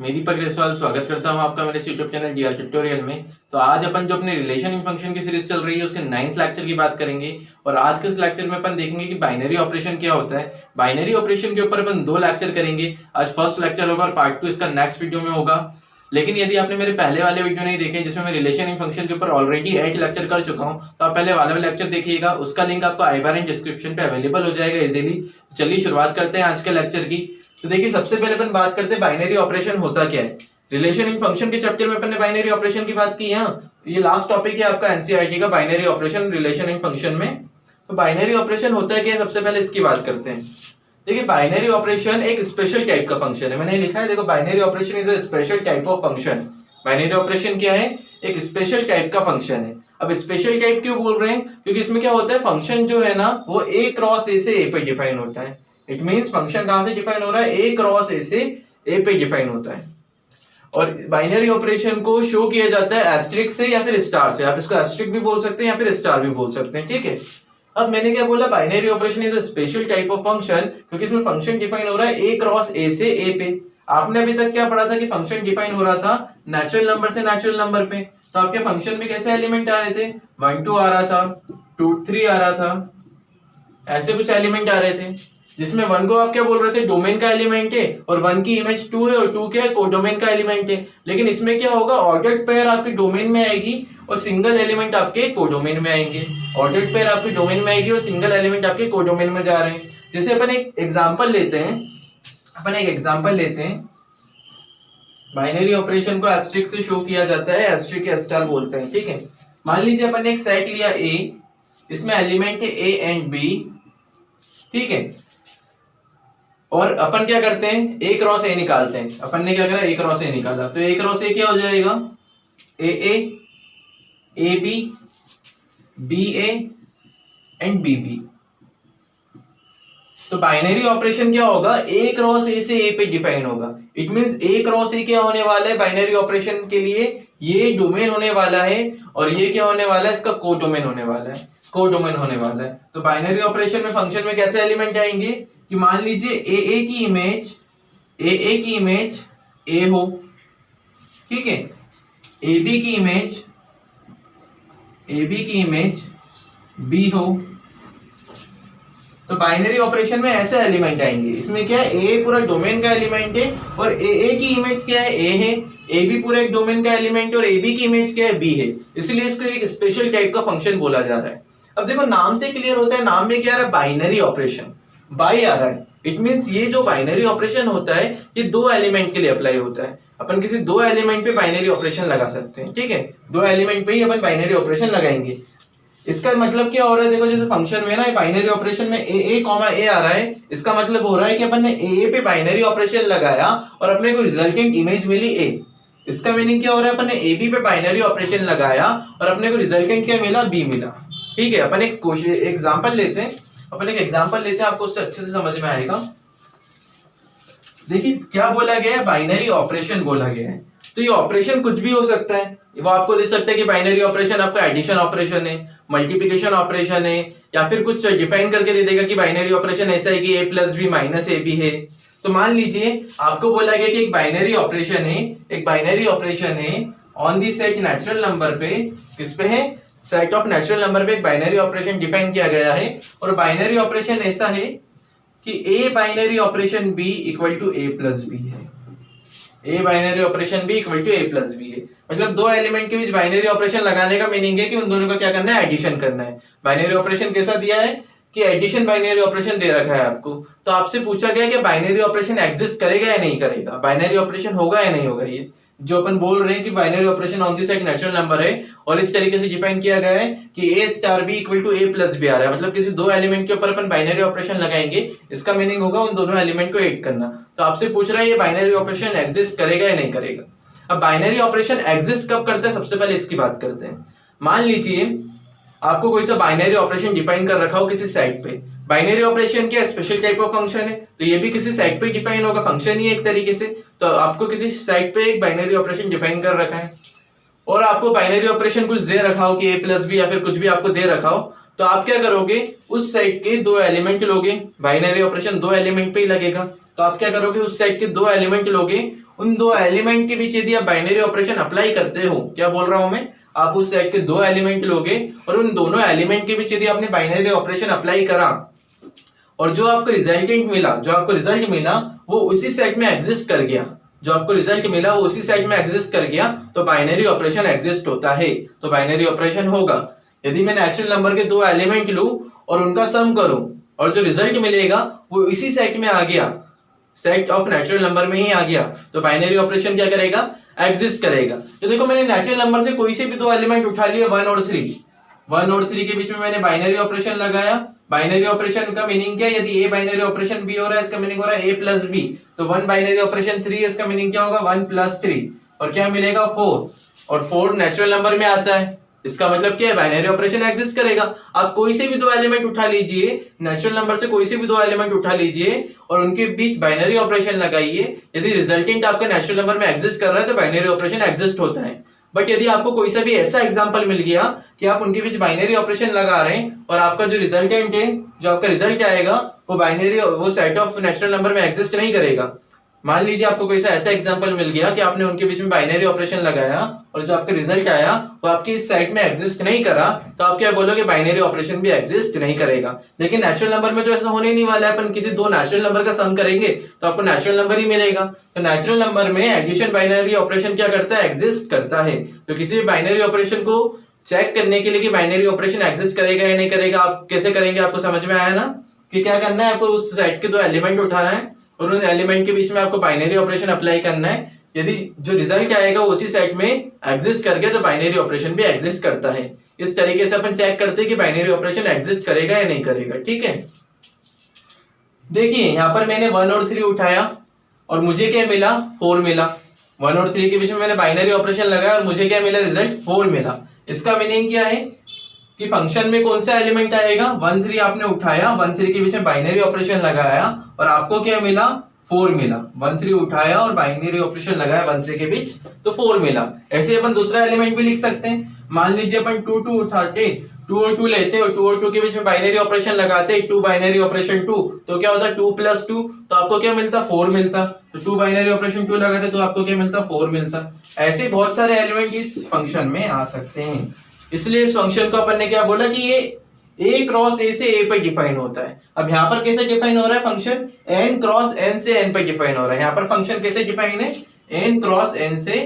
मैं दीपक रेसवाल स्वागत करता हूं आपका मेरे यूट्यूब चैनल डीआर ट्यूटोरियल में। तो आज अपन जो अपने रिलेशन इन फंक्शन की सीरीज चल रही है उसके 9th लेक्चर की बात करेंगे और आज के इस लेक्चर में अपन देखेंगे कि बाइनरी ऑपरेशन क्या होता है। बाइनरी ऑपरेशन के ऊपर अपन 2 लेक्चर करेंगे। आज फर्स्ट लेक्चर होगा और पार्ट 2 इसका नेक्स्ट वीडियो में होगा। लेकिन यदि आपने मेरे पहले वाले वीडियो नहीं देखे जिसमें मैं रिलेशन इन फंक्शन के ऊपर ऑलरेडी 8 लेक्चर कर चुका हूं, तो आप पहले वाले लेक्चर देखिएगा। उसका लिंक आपको आई बार इन डिस्क्रिप्शन पे अवेलेबल हो जाएगा इजीली। चलिए शुरुआत करते हैं आज के लेक्चर की। तो देखिए, सबसे पहले अपन बात करते हैं बाइनरी ऑपरेशन होता क्या है। रिलेशन इन फंक्शन के चैप्टर में अपन ने बाइनरी ऑपरेशन की बात की है। ये लास्ट टॉपिक है आपका एनसीईआरटी का, binary operation relation in function में। तो बाइनरी ऑपरेशन होता है क्या, सबसे पहले इसकी बात करते हैं। देखिए, बाइनरी ऑपरेशन एक स्पेशल टाइप का फंक्शन है। मैंने लिखा है, देखो, binary operation is a special type of function. Binary operation क्या है, एक स्पेशल टाइप का फंक्शन है। अब स्पेशल टाइप क्यों बोल रहे हैं, क्योंकि इसमें क्या होता है, फंक्शन जो है ना वो ए क्रॉस ए से ए पे डिफाइन होता है। इट मींस फंक्शन कहां से डिफाइन हो रहा है, ए क्रॉस ए से ए पे डिफाइन होता है। और बाइनरी ऑपरेशन को शो किया जाता है एस्टेरिस्क से या फिर स्टार से। आप इसको एस्टेरिस्क भी बोल सकते हैं या फिर स्टार भी बोल सकते हैं, ठीक है। अब मैंने क्या बोला, binary operation is a special type of function, क्योंकि इसमें फंक्शन डिफाइन हो रहा है ए क्रॉस ए से ए पे। आपने अभी तक क्या पढ़ा था कि फंक्शन डिफाइन हो रहा था नेचुरल नंबर से नेचुरल नंबर पे। तो आपके फंक्शन में कैसे एलिमेंट आ रहे थे, 1 2 आ रहा था, 2 3 आ रहा था, ऐसे कुछ एलिमेंट आ रहे थे। जिसमें 1 को आप क्या बोल रहे थे, डोमेन का एलिमेंट है, और 1 की इमेज 2 है, और 2 क्या है, कोडोमेन का एलिमेंट है। लेकिन इसमें क्या होगा, ऑर्डर्ड पेयर आपके डोमेन में आएगी और सिंगल एलिमेंट आपके कोडोमेन में आएंगे। ऑर्डर्ड पेयर आपके डोमेन में आएगी और सिंगल एलिमेंट आपके कोडोमेन में जा रहे हैं। जैसे अपन एक एग्जांपल लेते हैं, बाइनरी ऑपरेशन को एस्टेरिस्क से शो किया जाता है, एस्टेरिस्क या स्टार बोलते हैं, ठीक है। मान लीजिए अपन एक सेट लिया ए, इसमें एलिमेंट है ए एंड बी, ठीक है। और अपन क्या करते हैं, ए क्रॉस ए निकालते हैं। अपन ने क्या करा, ए क्रॉस ए निकाला, तो ए क्रॉस ए क्या हो जाएगा, A A B, B A and B B. तो बाइनरी ऑपरेशन क्या होगा, ए क्रॉस ए से ए पे डिफाइन होगा। इट मींस ए क्रॉस ए क्या होने वाला है बाइनरी ऑपरेशन के लिए, ये डोमेन होने वाला है, और ये क्या होने वाला है, इसका कोडोमेन होने वाला है। तो बाइनरी ऑपरेशन में फंक्शन में कैसे एलिमेंट आएंगे कि मान लीजिए ए की इमेज ए हो, ठीक है, ए बी की इमेज बी हो। तो बाइनरी ऑपरेशन में ऐसे एलिमेंट आएंगे। इसमें क्या है, ए पूरा डोमेन का एलिमेंट है, और ए की इमेज क्या है, ए है, ए बी पूरा एक डोमेन का एलिमेंट है, और ए बी की इमेज क्या है, बी है। इसलिए इसको एक स्पेशल टाइप का फंक्शन बोला जा रहा है। अब देखो, नाम से क्लियर होता है, नाम में क्या आ रहा है, बाइनरी ऑपरेशन, बाई आ रहा है। इट मींस ये जो बाइनरी ऑपरेशन होता है ये 2 एलिमेंट के लिए अप्लाई होता है। अपन किसी 2 एलिमेंट पे बाइनरी ऑपरेशन लगा सकते हैं, ठीक है। 2 एलिमेंट पे ही अपन बाइनरी ऑपरेशन लगाएंगे। इसका मतलब क्या हो रहा है, देखो, जैसे फंक्शन में ना बाइनरी ऑपरेशन में ए कॉमा ए आ रहा है, इसका मतलब हो रहा है कि अपन ने ए पे बाइनरी ऑपरेशन लगाया और अपने को रिजल्टेंट इमेज मिली ए। इसका मीनिंग क्या हो रहा है, अपन ने ए बी पे बाइनरी ऑपरेशन लगाया और अपने को रिजल्टेंट क्या मिला, बी मिला, ठीक है। अपन एक एग्जांपल लेते हैं, आपको उससे अच्छे से समझ में आएगा। देखिए क्या बोला गया है, बाइनरी ऑपरेशन बोला गया है। तो ये ऑपरेशन कुछ भी हो सकता है। वो आपको दे सकता है कि बाइनरी ऑपरेशन आपका एडिशन ऑपरेशन है, मल्टीप्लिकेशन ऑपरेशन है, या फिर कुछ डिफाइन करके दे देगा कि बाइनरी ऑपरेशन ऐसा है कि a plus B minus A B है। तो मान लीजिए आपको बोला गया कि एक बाइनरी ऑपरेशन है on the set natural number पे, किस पे है, सेट ऑफ नेचुरल नंबर पे एक बाइनरी ऑपरेशन डिफाइन किया गया है। और बाइनरी ऑपरेशन ऐसा है कि a binary operation b equal to a plus B है। a binary operation b equal to a plus B है। मतलब 2 एलिमेंट के बीच बाइनरी ऑपरेशन लगाने का मीनिंग है कि उन दोनों का क्या करना है, एडिशन करना है। बाइनरी ऑपरेशन कैसा दिया है कि एडिशन बाइनरी ऑपरेशन दे रखा है आपको। तो आपसे पूछा गया कि बाइनरी ऑपरेशन एग्जिस्ट करेगा या नहीं करेगा, बाइनरी ऑपरेशन होगा या नहीं होगा। ये जो अपन बोल रहे हैं कि binary operation on the set natural number है, और इस तरीके से डिफाइन किया गया है कि a star b equal to a plus B आ रहा है। मतलब किसी 2 एलिमेंट के ऊपर अपन बाइनरी ऑपरेशन लगाएंगे, इसका मीनिंग होगा उन दोनों एलिमेंट को ऐड करना। तो आपसे पूछ रहा है ये बाइनरी ऑपरेशन एग्जिस्ट करेगा या नहीं करेगा। अब बाइनरी ऑपरेशन एग्जिस्ट कब करते हैं, सबसे पहले इसकी बात करते हैं। मान लीजिए आपको कोई सा बाइनरी ऑपरेशन डिफाइन कर रखा हो किसी साइट पे। बाइनरी ऑपरेशन क्या स्पेशल टाइप ऑफ फंक्शन है, तो ये भी किसी साइट पे डिफाइन होगा, फंक्शन ही एक तरीके से। तो आपको किसी साइट पे एक बाइनरी ऑपरेशन डिफाइन कर रखा है, और आपको बाइनरी ऑपरेशन कुछ दे रखा हो कि a प्लस बी या फिर कुछ भी आपको दे रखा हो, तो आप क्या करोगे, उस साइट के 2 एलिमेंट लोगे। बाइनरी ऑपरेशन 2 एलिमेंट पे ही लगेगा, तो आप क्या करोगे, उस साइट के 2 एलिमेंट लोगे उन दो एलिमेंट के बीच यदि आप बाइनरी ऑपरेशन अप्लाई करते हो, क्या बोल रहा हूं मैं, आप उस सेट के दो एलिमेंट लोगे और उन दोनों एलिमेंट के बीच यदि आपने बाइनरी ऑपरेशन अप्लाई करा और जो आपको रिजल्ट मिला वो उसी सेट में एग्जिस्ट कर गया, जो आपको रिजल्ट मिला वो उसी सेट में एग्जिस्ट कर गया, तो बाइनरी ऑपरेशन एग्जिस्ट होता है, तो बाइनरी ऑपरेशन होगा। यदि मैं नेचुरल नंबर के दो एलिमेंट लूं और उनका सम करूं और जो रिजल्ट मिलेगा वो इसी सेट में आ गया, सेट ऑफ नेचुरल नंबर में ही आ गया, तो बाइनरी ऑपरेशन क्या करेगा, एग्जिस्ट करेगा। तो देखो मैंने नेचुरल नंबर से कोई से भी दो एलिमेंट उठा लिए 1 और 3 के बीच में मैंने बाइनरी ऑपरेशन लगाया। बाइनरी ऑपरेशन का मीनिंग क्या है, यदि ए बाइनरी ऑपरेशन बी हो रहा है इसका मीनिंग हो रहा है ए प्लस बी, तो 1 बाइनरी ऑपरेशन 3 इसका मीनिंग क्या होगा 1 प्लस 3 और क्या मिलेगा 4, और 4 नेचुरल नंबर में आता है, इसका मतलब क्या है, बाइनरी ऑपरेशन एग्जिस्ट करेगा। आप कोई से भी दो एलिमेंट उठा लीजिए, नेचुरल नंबर से कोई से भी दो एलिमेंट उठा लीजिए और उनके बीच बाइनरी ऑपरेशन लगाइए, यदि रिजल्टेंट आपका नेचुरल नंबर में एग्जिस्ट कर रहा है तो बाइनरी ऑपरेशन एग्जिस्ट होता है। बट यदि आपको कोई सा भी ऐसा एग्जांपल मिल गया कि आप उनके बीच बाइनरी ऑपरेशन लगा रहे हैं और आपका जो रिजल्टेंट है, जो आपका रिजल्ट आएगा वो सेट ऑफ नेचुरल नंबर में एग्जिस्ट नहीं करेगा। मान लीजिए आपको कोई सा ऐसा एग्जांपल मिल गया कि आपने उनके बीच में बाइनरी ऑपरेशन लगाया और जो आपका रिजल्ट आया वो आपके इस सेट में एग्जिस्ट नहीं करा, तो आप क्या बोलोगे, बाइनरी ऑपरेशन भी एग्जिस्ट नहीं करेगा। लेकिन नेचुरल नंबर में तो ऐसा होने ही नहीं वाला है, अपन किसी दो नेचुरल नंबर का सम करेंगे तो आपको नेचुरल नंबर ही मिलेगा। तो नेचुरल नंबर में एडिशन बाइनरी ऑपरेशन क्या करता है, एग्जिस्ट करता है। तो किसी भी बाइनरी ऑपरेशन को चेक करने के लिए कि बाइनरी ऑपरेशन एग्जिस्ट करेगा या नहीं करेगा, आप कैसे करेंगे, आपको समझ में आया ना, कि क्या करना है, आपको उस सेट के दो एलिमेंट उठाना है और उन एलिमेंट के बीच में आपको बाइनरी ऑपरेशन अप्लाई करना है। यदि जो रिजल्ट आएगा उसी सेट में एग्जिस्ट कर गया तो बाइनरी ऑपरेशन भी एग्जिस्ट करता है। इस तरीके से अपन चेक करते हैं कि बाइनरी ऑपरेशन एग्जिस्ट करेगा या नहीं करेगा। ठीक है, देखिए यहां पर मैंने 1 और 3 उठाया और मुझे क्या मिला, 4 मिला। 1 और 3 के बीच में मैंने बाइनरी ऑपरेशन लगाया और मुझे क्या मिला, रिजल्ट 4 मिला। इसका मीनिंग क्या है कि फंक्शन में कौन सा एलिमेंट आएगा, 1 3 आपने उठाया, 1 3 के बीच में बाइनरी ऑपरेशन लगाया और आपको क्या मिला, 4 मिला। 1 3 उठाया और बाइनरी ऑपरेशन लगाया 1 3 के बीच तो 4 मिला। ऐसे अपन दूसरा एलिमेंट भी लिख सकते हैं। मान लीजिए अपन 2 2 उठाते, 2 और 2 लेते और 2 और 2 के बीच में बाइनरी ऑपरेशन लगाते, 2 बाइनरी ऑपरेशन 2, तो क्या होता, 2 प्लस 2, तो आपको क्या मिलता, 4 मिलता। तो 2 बाइनरी ऑपरेशन 2 लगाते तो आपको क्या मिलता, 4 मिलता। ऐसे बहुत सारे एलिमेंट इस फंक्शन में आ सकते हैं। इसलिए इस फंक्शन को अपन ने क्या बोला कि ये a क्रॉस a से a पे डिफाइन होता है। अब यहाँ पर कैसे डिफाइन हो रहा है फंक्शन, n क्रॉस n से n पे डिफाइन हो रहा है। यहाँ पर फंक्शन कैसे डिफाइन है, n क्रॉस n से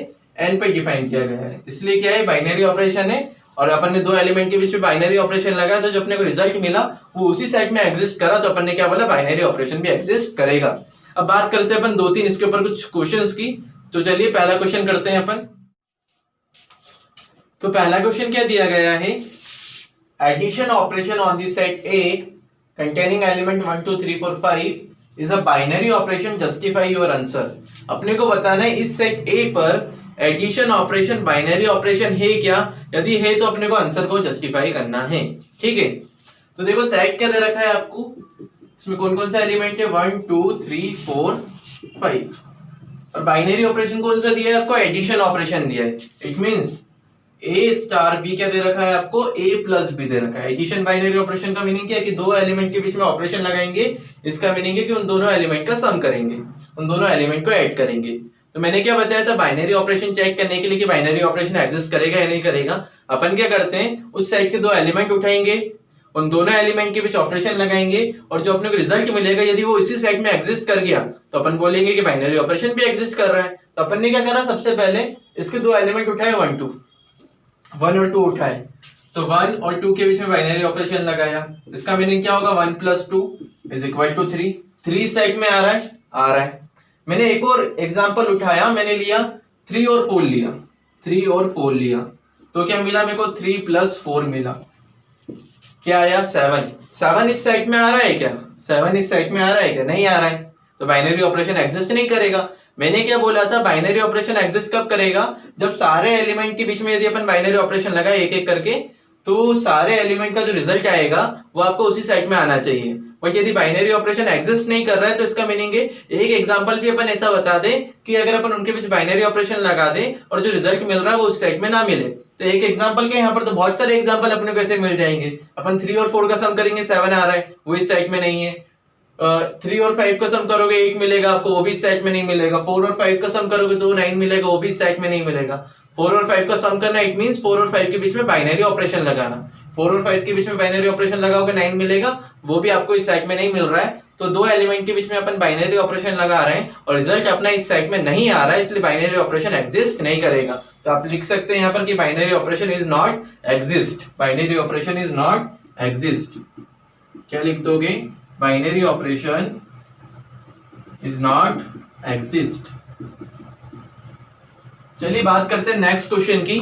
n पे डिफाइन किया गया है। इसलिए क्या है, बाइनरी ऑपरेशन है और अपन ने दो एलिमेंट के बीच में बाइनरी ऑपरेशन लगाया तो जो अपने को रिजल्ट मिला वो उसी सेट में एग्जिस्ट करा, तो अपन ने क्या बोला, बाइनरी ऑपरेशन भी एग्जिस्ट करेगा। अब बात करते हैं अपन 2-3 इसके ऊपर कुछ क्वेश्चंस की। तो चलिए पहला क्वेश्चन करते हैं अपन। तो पहला क्वेश्चन क्या दिया गया है, addition operation on the set A containing element 1 2 3 4 5 is a binary operation, justify your answer। अपने को बताना है इस सेट A पर एडिशन ऑपरेशन बाइनरी ऑपरेशन है क्या, यदि है तो अपने को आंसर को जस्टिफाई करना है। ठीक है, तो देखो सेट क्या दे रखा है आपको, इसमें कौन कौन सा एलिमेंट है, 1 2 3 4 5 और बाइनरी ऑपरेशन कौन सा दिया है आपको, एडिशन ऑपरेशन दिया है। It means A star B क्या दे रखा है आपको, A प्लस B दे रखा है। एडिशन बाइनरी ऑपरेशन का मीनिंग क्या है कि दो एलिमेंट के बीच में ऑपरेशन लगाएंगे, इसका मीनिंग है कि उन दोनों एलिमेंट का सम करेंगे, उन दोनों एलिमेंट को ऐड करेंगे। तो मैंने क्या बताया था, बाइनरी ऑपरेशन चेक करने के लिए कि बाइनरी ऑपरेशन एग्जिस्ट करेगा या नहीं करेगा, अपन क्या करते हैं, उस सेट के दो एलिमेंट उठाएंगे, उन दोनों एलिमेंट के बीच ऑपरेशन लगाएंगे और जो अपने को रिजल्ट मिलेगा यदि वो इसी सेट में एग्जिस्ट कर गया तो अपन बोलेंगे कि बाइनरी ऑपरेशन भी एग्जिस्ट कर रहा है। तो अपन ने क्या करा, सबसे पहले इसके दो एलिमेंट उठाए, 1 और 2 उठाए, तो 1 और 2 के बीच में बाइनरी ऑपरेशन लगाया। इसका मीनिंग क्या होगा, 1 plus 2 is equal to 3। 3 set में आ रहा है। मैंने एक और एग्जांपल उठाया, मैंने लिया 3 और 4 लिया, तो क्या मिला मेरे को, 3 प्लस 4 मिला, क्या आया, 7 इस सेट में आ रहा है क्या, 7 इस सेट में आ रहा है क्या, नहीं आ रहा है, तो बाइनरी ऑपरेशन एग्जिस्ट नहीं करेगा। मैंने क्या बोला था, बाइनरी ऑपरेशन एग्जिस्ट कब करेगा, जब सारे एलिमेंट के बीच में यदि अपन बाइनरी ऑपरेशन लगाए एक एक करके तो सारे एलिमेंट का जो रिजल्ट आएगा वो आपको उसी सेट में आना चाहिए। बट यदि बाइनरी ऑपरेशन एग्जिस्ट नहीं कर रहा है तो इसका मीनिंग है, एक एग्जांपल भी अपन ऐसा बता दे कि अगर अपन उनके बीच बाइनरी ऑपरेशन लगा दे और जो रिजल्ट मिल रहा है वो उस सेट में ना मिले, तो एक एग्जांपल के यहाँ पर तो बहुत सारे एग्जांपल अपने को ऐसे मिल जाएंगे। अपन 3 और 4 का सम करेंगे, 7 आ रहा है, वो इस सेट में नहीं है। 3 और 5 का सम करोगे 8 मिलेगा आपको, वो भी सेट में नहीं मिलेगा। 4 और 5 का सम करोगे तो 9 मिलेगा, वो भी सेट में नहीं मिलेगा। 4 और 5 का सम करना, इट मींस 4 और 5 के बीच में बाइनरी ऑपरेशन लगाना। 4 और 5 के बीच में बाइनरी ऑपरेशन लगाओगे 9 मिलेगा, वो भी आपको इस सेट में नहीं मिल रहा है। तो दो एलिमेंट के बीच में अपन बाइनरी ऑपरेशन लगा रहे हैं और रिजल्ट अपना इस सेट में नहीं आ रहा है, इसलिए बाइनरी ऑपरेशन एग्जिस्ट नहीं करेगा। तो आप लिख सकते हैं यहाँ पर कि binary operation is not exist. Binary operation is not exist. क्या लिख दोगे? Binary operation is not exist. चलिए बात करते हैं नेक्स्ट क्वेश्चन की।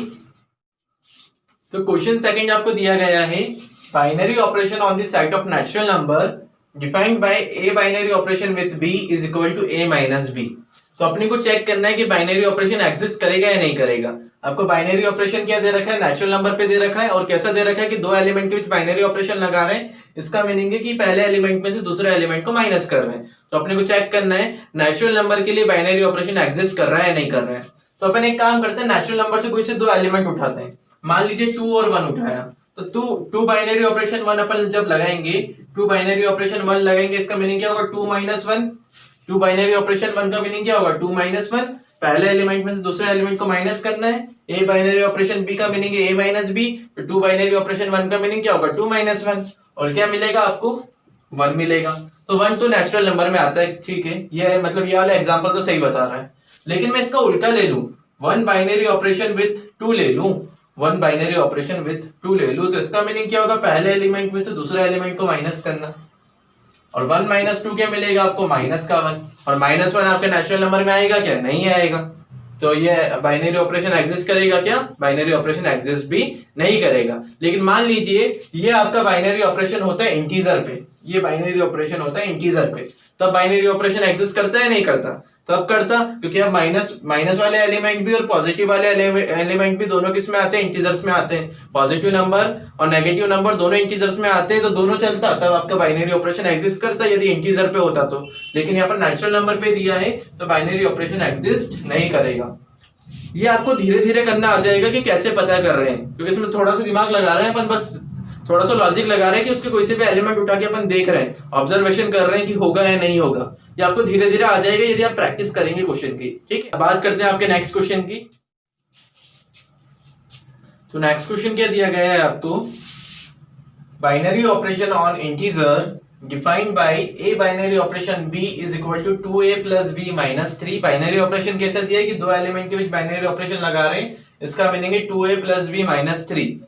तो क्वेश्चन सेकंड आपको दिया गया है, binary operation on the set of natural number defined by A binary operation with B is equal to A minus B. तो अपने को चेक करना है कि बाइनरी ऑपरेशन एग्जिस्ट करेगा या नहीं करेगा। आपको बाइनरी ऑपरेशन क्या दे रखा है? नेचुरल नंबर पे दे रखा है, और कैसा दे रखा है कि दो एलिमेंट के बीच बाइनरी ऑपरेशन लगा रहे हैं। इसका मीनिंग है कि पहले एलिमेंट में से दूसरे एलिमेंट को माइनस कर रहे हैं। तो अपने को चेक करना है नेचुरल नंबर के लिए बाइनरी ऑपरेशन एग्जिस्ट कर रहा है या नहीं कर रहा है। तो अपन एक काम करते हैं, नेचुरल नंबर से कोई से दो एलिमेंट उठाते हैं। मान लीजिए 2 और 1 उठाया, तो 2 बाइनरी ऑपरेशन 1 अपन जब लगाएंगे, 2 बाइनरी ऑपरेशन 1 लगाएंगे, इसका मीनिंग क्या होगा? 2 माइनस 1। 2 बाइनरी ऑपरेशन 1 का मीनिंग क्या होगा? 2 माइनस 1। पहले एलिमेंट में से दूसरे एलिमेंट को माइनस करना है। ए बाइनरी ऑपरेशन बी का मीनिंग है ए माइनस बी, तो 2 बाइनरी ऑपरेशन 1 का मीनिंग क्या होगा? 2 माइनस 1। और क्या मिलेगा आपको? 1 मिलेगा। तो 1 तो नेचुरल नंबर में आता है, ठीक है। ये मतलब ये वाला एग्जांपल तो सही बता रहा है, लेकिन मैं इसका उल्टा ले लूं, 1 बाइनरी ऑपरेशन विथ 2 ले लूं, 1 बाइनरी ऑपरेशन विथ 2 ले लूं, तो इसका मीनिंग क्या होगा? पहले एलिमेंट में से दूसरे एलिमेंट को माइनस करना। और 1 माइनस 2 क्या मिलेगा आपको? माइनस का 1। और माइनस 1 आपके नेचुरल नंबर में आएगा क्या? नहीं आएगा। तो ये बाइनरी ऑपरेशन एग्जिस्ट करेगा क्या? बाइनरी ऑपरेशन एग्जिस्ट भी नहीं करेगा। लेकिन मान लीजिए ये आपका बाइनरी ऑपरेशन होता है इंटीजर पे, ये बाइनरी ऑपरेशन होता है इंटीजर पे, तब बाइनरी ऑपरेशन एग्जिस्ट करता है नहीं करता? तब करता, क्योंकि अब माइनस वाले एलिमेंट भी और पॉजिटिव वाले एलिमेंट भी दोनों किस में आते हैं? इंटीजर्स में आते हैं। पॉजिटिव नंबर और नेगेटिव नंबर दोनों इंटीजर्स में आते हैं, तो दोनों चलता, तब आपका बाइनरी ऑपरेशन एग्जिस्ट करता यदि इंटीजर पे होता तो। लेकिन यहाँ पर नेचुरल नंबर पे दिया है, तो बाइनरी ऑपरेशन एग्जिस्ट नहीं करेगा। ये आपको धीरे धीरे करना आ जाएगा कि कैसे पता कर रहे हैं, क्योंकि इसमें थोड़ा सा दिमाग लगा रहे हैं अपन, बस थोड़ा सा लॉजिक लगा रहे हैं कि उसके कोई से भी एलिमेंट उठा के अपन देख रहे हैं, ऑब्जर्वेशन कर रहे हैं कि होगा या नहीं होगा। ये आपको धीरे धीरे आ जाएगा यदि आप प्रैक्टिस करेंगे क्वेश्चन की, ठीक है। बात करते हैं आपके नेक्स्ट क्वेश्चन की। तो नेक्स्ट क्वेश्चन क्या दिया गया है आपको? Binary operation on integer defined by A binary operation b is equal to 2a plus b minus 3। Binary operation कैसा दिया है कि दो एलिमेंट के बीच बाइनरी ऑपरेशन लगा रहे हैं, इसका मीनिंग है 2a plus b minus 3।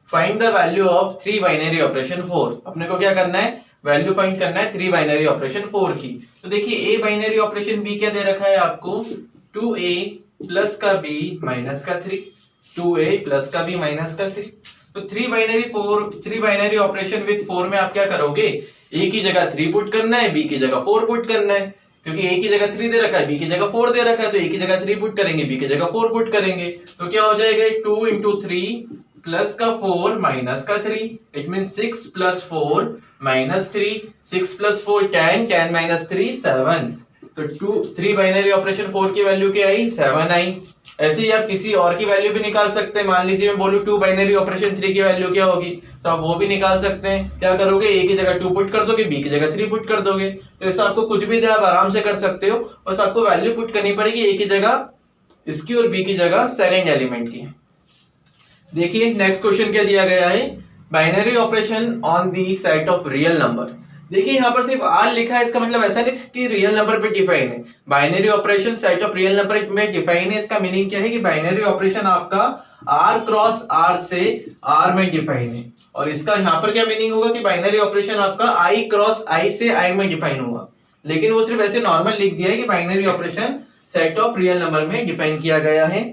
Find the value of 3 binary operation 4। अपने को क्या करना है? वैल्यू फाइंड करना है 3 बाइनरी ऑपरेशन 4 की। तो देखिए ए बाइनरी ऑपरेशन b क्या दे रखा है आपको? 2a प्लस का b माइनस का 3, 2a प्लस का b माइनस का 3। तो 3 बाइनरी ऑपरेशन विथ 4 में आप क्या करोगे? a की जगह 3 पुट करना है, b की जगह 4 पुट करना है, क्योंकि a की जगह 3 दे रखा है, b की जगह 4 दे रखा है, तो a की जगह 3 पुट करेंगे, b की जगह 4 पुट करेंगे, तो क्या हो जाएगा? 2 इंटू 3 प्लस का 4 माइनस का 3, it mean 6 plus 4 minus 3, 6 plus 4 10 minus 3 7। तो 3 बाइनरी ऑपरेशन 4 की वैल्यू क्या आई? 7 आई। ऐसे ही आप किसी और की वैल्यू भी निकाल सकते हैं। मान लीजिए मैं बोलूं 2 बाइनरी ऑपरेशन 3 की वैल्यू क्या होगी, तो आप वो भी निकाल सकते हैं। क्या करोगे? a की जगह 2 पुट कर दोगे, b की जगह 3 पुट कर दोगे, तो ऐसा आपको कुछ भी दे आप आराम से कर सकते हो। बस आपको वैल्यू पुट करनी पड़ेगी, a की जगह इसकी और b की जगह सेकंड एलिमेंट की। देखिए नेक्स्ट क्वेश्चन क्या दिया गया है? Binary operation on the set of real number. देखिए यहाँ पर सिर्फ आर लिखा है, इसका मतलब ऐसा नहीं कि रियल नंबर पे डिफाइन है। Binary operation set of real number में डिफाइन है। इसका मीनिंग क्या है कि बाइनरी ऑपरेशन आपका आर क्रॉस आर से आर में डिफाइन है, और इसका यहाँ पर क्या मीनिंग होगा कि बाइनरी ऑपरेशन आपका आई क्रॉस आई से आई में डिफाइन होगा। लेकिन वो सिर्फ ऐसे नॉर्मल लिख दिया है कि binary operation set of real number में डिफाइन किया गया है।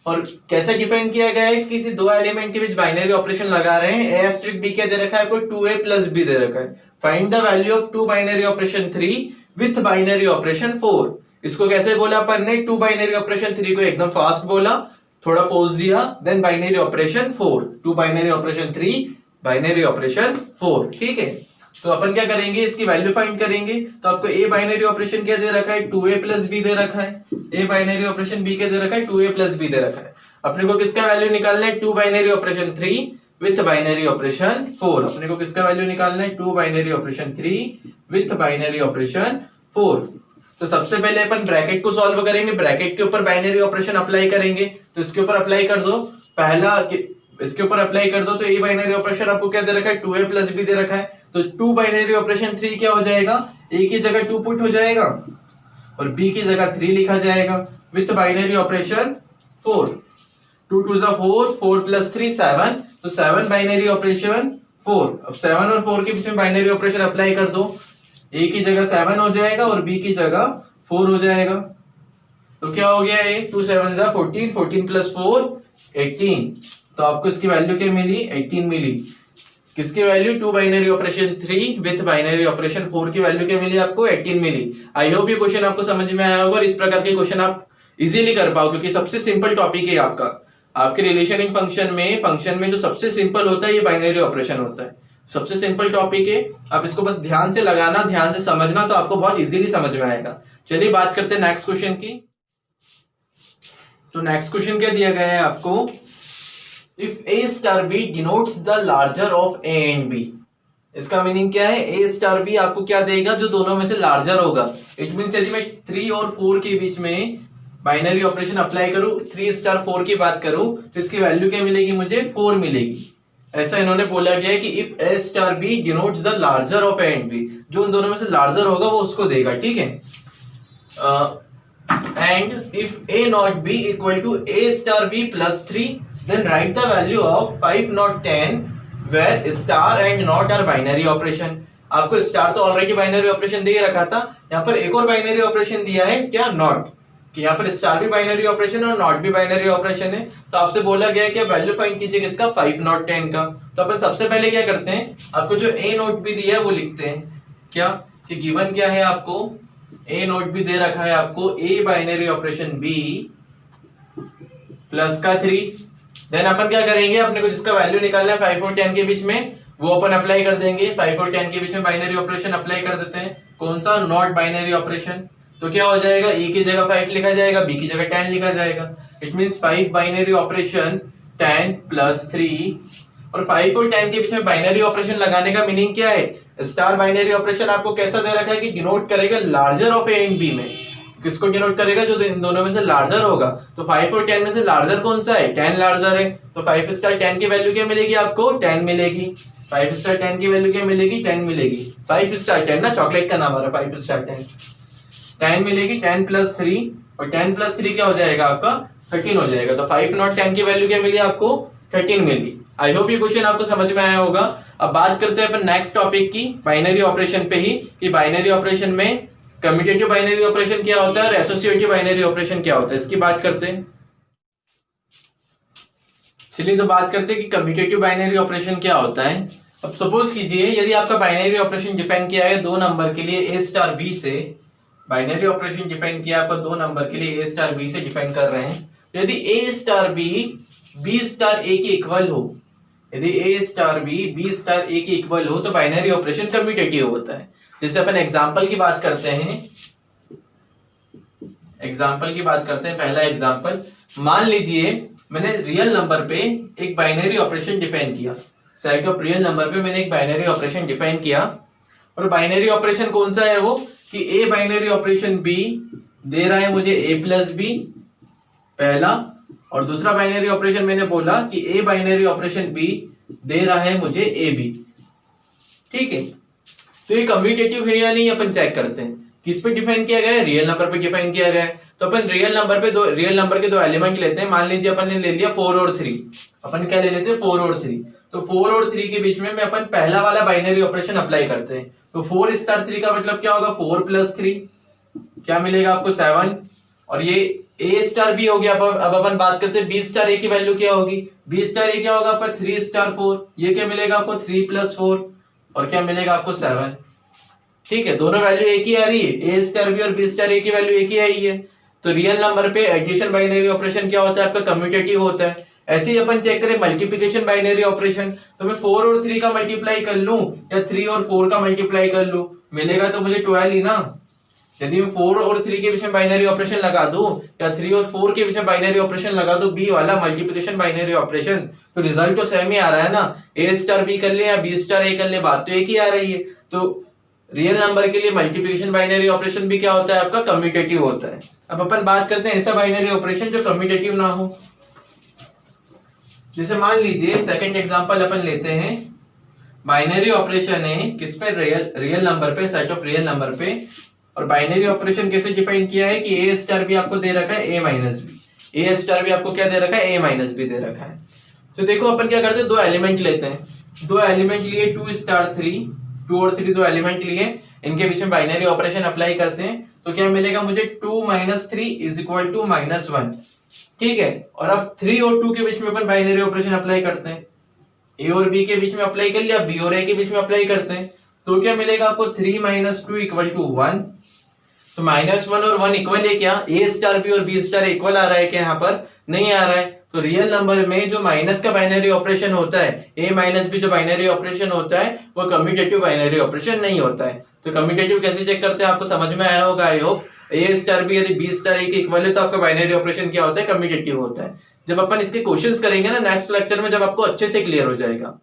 और कैसे डिफाइन किया गया है? किसी दो एलिमेंट के बीच बाइनरी ऑपरेशन लगा रहे हैं, ए एस्ट्रिक बी क्या दे रखा है? कोई 2a प्लस b दे रखा है। Find the value of 2 binary operation 3 with binary operation 4। इसको कैसे बोला अपन ने? 2 बाइनरी ऑपरेशन 3 को एकदम फास्ट बोला, थोड़ा पॉज दिया, then binary operation 4, 2 binary operation 3 binary operation 4, ठीक है। तो अपन क्या करेंगे? इसकी वैल्यू फाइंड करेंगे। तो आपको ए बाइनरी ऑपरेशन क्या दे रखा है? 2a प्लस b दे रखा है। ए बाइनरी ऑपरेशन b क्या दे रखा है? 2a प्लस b दे रखा है। अपने को किसका वैल्यू निकालना है? 2 binary operation 3 with binary operation 4। अपने को किसका वैल्यू निकालना है? 2 binary operation 3 with binary operation 4। तो सबसे पहले अपन ब्रैकेट को सॉल्व करेंगे, ब्रैकेट के ऊपर बाइनरी ऑपरेशन अप्लाई करेंगे। तो इसके ऊपर अप्लाई कर दो, पहला इसके ऊपर अप्लाई कर दो। तो ए बाइनरी ऑपरेशन आपको क्या दे रखा है, 2a प्लस बी दे रखा है। तो 2 बाइनरी ऑपरेशन 3 क्या हो जाएगा, ए की जगह 2 पुट हो जाएगा और बी की जगह 3 लिखा जाएगा विथ बाइनरी ऑपरेशन 4। 2 2 4, 4 प्लस 3 7, तो 7 बाइनरी ऑपरेशन 4। अब 7 और 4 के बीच में बाइनरी ऑपरेशन अप्लाई कर दो, ए की जगह 7 हो जाएगा और बी की जगह 4 हो जाएगा। तो क्या हो गया, ये 2 7 14, 14 प्लस 4 18। तो आपको इसकी वैल्यू क्या मिली, 18 मिली। किसकी value, 2 binary operation 3 with binary operation 4 की वैल्यू क्या मिली आपको, 18 मिली। आई होप ये क्वेश्चन आपको समझ में आया होगा और इस प्रकार के क्वेश्चन आप इजीली कर पाओ, क्योंकि सबसे सिंपल टॉपिक है आपका। आपके रिलेशनिंग फंक्शन में जो सबसे सिंपल होता है ये बाइनरी ऑपरेशन होता है। सबसे सिंपल टॉपिक है, आप इसको बस ध्यान से लगाना, ध्यान से समझना, तो आपको बहुत इजीली समझ में आएगा। चलिए बात करते हैं नेक्स्ट क्वेश्चन की। तो नेक्स्ट क्वेश्चन क्या दिया गया है आपको, if A star B denotes the larger of A and B. इसका मीनिंग क्या है, ए स्टार बी आपको क्या देगा, जो दोनों में से लार्जर होगा। इट मींस यदि मैं 3 और 4 के बीच में बाइनरी ऑपरेशन अप्लाई करूं, 3 स्टार 4 की बात करूं, तो इसकी वैल्यू क्या मिलेगी, मुझे 4 मिलेगी। ऐसा इन्होंने बोला गया है कि if A star B denotes the larger of A and B, जो उन दोनों में से लार्जर होगा वो उसको देगा, ठीक है। And if A not B equal to A star B plus 3, then write the value of 5 not 10 where star and not are binary operation। आपको स्टार तो ऑलरेडी बाइनरी ऑपरेशन दे रखा था, यहाँ पर एक और बाइनरी ऑपरेशन दिया है क्या, नॉट, कि यहाँ पर स्टार भी बाइनरी ऑपरेशन और नॉट भी बाइनरी ऑपरेशन है। तो आपसे बोला गया है कि वैल्यू फाइंड कीजिए किसका, 5 नॉट 10 का। तो अपन सबसे पहले क्या करते हैं, आपको जो ए नोट भी दिया है वो लिखते हैं, क्या कि गिवन क्या है आपको, ए नोट भी दे रखा है आपको, A binary operation B plus का 3। देन अपन क्या करेंगे, अपने को जिसका वैल्यू निकालना है 5 और 10 के बीच में, वो अपन अप्लाई कर देंगे। 5 और 10 के बीच में बाइनरी ऑपरेशन अप्लाई कर देते हैं, कौन सा, नॉट बाइनरी ऑपरेशन। तो क्या हो जाएगा, ए की जगह 5 लिखा जाएगा, बी की जगह 10 लिखा जाएगा। It means 5 binary operation 10 plus 3। और 5 और 10 के बीच में बाइनरी ऑपरेशन लगाने का मीनिंग क्या है, स्टार बाइनरी ऑपरेशन आपको कैसा दे रखा है कि डिनोट करेगा larger of A and B में। किसको डिनोट करेगा, जो इन दोनों में से लार्जर होगा। तो 5 और 10 में से लार्जर कौन सा है, 10 लार्जर है। तो 5 स्टार 10 की वैल्यू क्या मिलेगी आपको, 10 मिलेगी। 5 स्टार 10 की वैल्यू क्या मिलेगी, 10 मिलेगी। 5 स्टार 10 ना, चॉकलेट का नाम आ रहा है, 5 स्टार 10 मिलेगी। 10 प्लस 3, और 10 प्लस 3 क्या हो जाएगा आपका, 13 हो जाएगा। तो 5 नॉट 10 की वैल्यू क्या मिली आपको, 13 मिली। आई होप ये क्वेश्चन आपको समझ में आया होगा। अब बात करते हैं अपन नेक्स्ट टॉपिक की, बाइनरी ऑपरेशन पे ही, कि बाइनरी ऑपरेशन में कम्यूटेटिव बाइनरी ऑपरेशन क्या होता है और एसोसिएटिव बाइनरी ऑपरेशन क्या होता है, इसकी बात करते हैं। चलिए तो बात करते हैं कि कम्यूटेटिव बाइनरी ऑपरेशन क्या होता है। अब सपोज कीजिए यदि आपका बाइनरी ऑपरेशन डिफाइन किया है 2 नंबर के लिए ए स्टार बी से, बाइनरी ऑपरेशन डिफाइन किया आपका 2 नंबर के लिए ए स्टार बी से डिफाइन कर रहे हैं। यदि ए स्टार बी स्टार ए के इक्वल हो, यदि ए स्टार बी स्टार ए के इक्वल हो, तो बाइनरी ऑपरेशन कम्यूटेटिव होता है। जैसे अपन एग्जाम्पल की बात करते हैं, पहला एग्जाम्पल, मान लीजिए मैंने रियल नंबर पे एक बाइनरी ऑपरेशन डिफाइन किया, सेट ऑफ रियल नंबर पे मैंने एक बाइनरी ऑपरेशन डिफाइन किया, और बाइनरी ऑपरेशन कौन सा है वो, कि ए बाइनरी ऑपरेशन बी दे रहा है मुझे ए प्लस बी, पहला, और दूसरा बाइनरी ऑपरेशन मैंने बोला कि ए बाइनरी ऑपरेशन बी दे रहा है मुझे ए बी, ठीक है। तो ये कम्यूटेटिव है या नहीं, अपन चेक करते हैं। किस पे डिफाइन किया गया है, रियल नंबर पे डिफाइन किया गया है। तो अपन रियल नंबर के दो एलिमेंट लेते हैं। मान लीजिए अपन ने ले लिया 4 और 3, अपन क्या ले लेते हैं 4 और 3। तो 4 और 3 के बीच में अपन पहला वाला बाइनरी ऑपरेशन अप्लाई करते हैं। तो 4 स्टार 3 का मतलब क्या होगा, 4 प्लस 3 क्या मिलेगा आपको, 7। और ये ए स्टार बी हो गया। अब अपन बात करते हैं बी स्टार ए की वैल्यू क्या होगी, बी स्टार ए क्या होगा आपका 3 स्टार 4, ये क्या मिलेगा आपको 3 प्लस 4, और क्या मिलेगा आपको 7। ठीक है, दोनों वैल्यू एक ही आ रही है, ए स्टार बी और बी स्टार ए की वैल्यू एक ही आई है। तो रियल नंबर पे एडिशन बाइनरी ऑपरेशन क्या होता है आपका, कम्यूटेटिव होता है। ऐसे ही अपन चेक करें मल्टीप्लिकेशन बाइनरी ऑपरेशन, तो मैं 4 और 3 का मल्टीप्लाई कर लूं या 3 और 4 का मल्टीप्लाई कर लूं, मिलेगा तो मुझे 12 ही ना। यदि मैं 4 और 3 के बीच में बाइनरी ऑपरेशन लगा दूं या 3 और 4 के बीच में बाइनरी ऑपरेशन लगा दूं, बी वाला मल्टीप्लिकेशन बाइनरी ऑपरेशन, तो रिजल्ट तो सेम ही आ रहा है ना। ए स्टार बी कर ले या बी स्टार ए कर ले, बात तो एक ही आ रही है। तो रियल नंबर के लिए मल्टीप्लिकेशन बाइनरी ऑपरेशन भी क्या होता है आपका कम्यूटेटिव होता है। अब अपन बात करते हैं ऐसा बाइनरी ऑपरेशन जो कम्यूटेटिव ना हो। जैसे मान लीजिए सेकंड एग्जांपल अपन लेते हैं, बाइनरी ऑपरेशन है किस पे, रियल नंबर पे, सेट ऑफ रियल नंबर पे। और बाइनरी ऑपरेशन कैसे डिफाइन किया है कि ए स्टार भी आपको दे रखा है, ए माइनस बी, ए स्टार भी आपको क्या दे रखा है, ए माइनस बी दे रखा है। तो देखो अपन क्या करते हैं, दो एलिमेंट लेते हैं, दो एलिमेंट लिए 2 स्टार 3, 2 और 3 दो एलिमेंट लिए, इनके बीच में बाइनरी ऑपरेशन अप्लाई करते हैं तो क्या मिलेगा मुझे 2 - 3 = -1, ठीक है। और अब 3 और 2 के बीच में अपन बाइनरी ऑपरेशन अप्लाई करते हैं, ए और बी के बीच में अप्लाई कर लिया, बी और ए के बीच में अप्लाई करते हैं तो क्या मिलेगा आपको 3 - 2 = 1। तो -1 और 1 इक्वल है क्या, ए स्टार बी और बी स्टार इक्वल आ रहा है क्या, यहाँ पर नहीं आ रहा है। तो रियल नंबर में जो माइनस का बाइनरी ऑपरेशन होता है, ए माइनस बी जो बाइनरी ऑपरेशन होता है वो कम्यूटेटिव बाइनरी ऑपरेशन नहीं होता है। तो कम्यूटेटिव कैसे चेक करते हैं आपको समझ में आया होगा I hope. A star B यदि बी स्टार ए के इक्वल है तो आपका बाइनरी ऑपरेशन क्या होता है, कम्यूटेटिव होता है। जब अपन इसके क्वेश्चंस करेंगे ना नेक्स्ट लेक्चर में, जब आपको अच्छे से क्लियर हो जाएगा।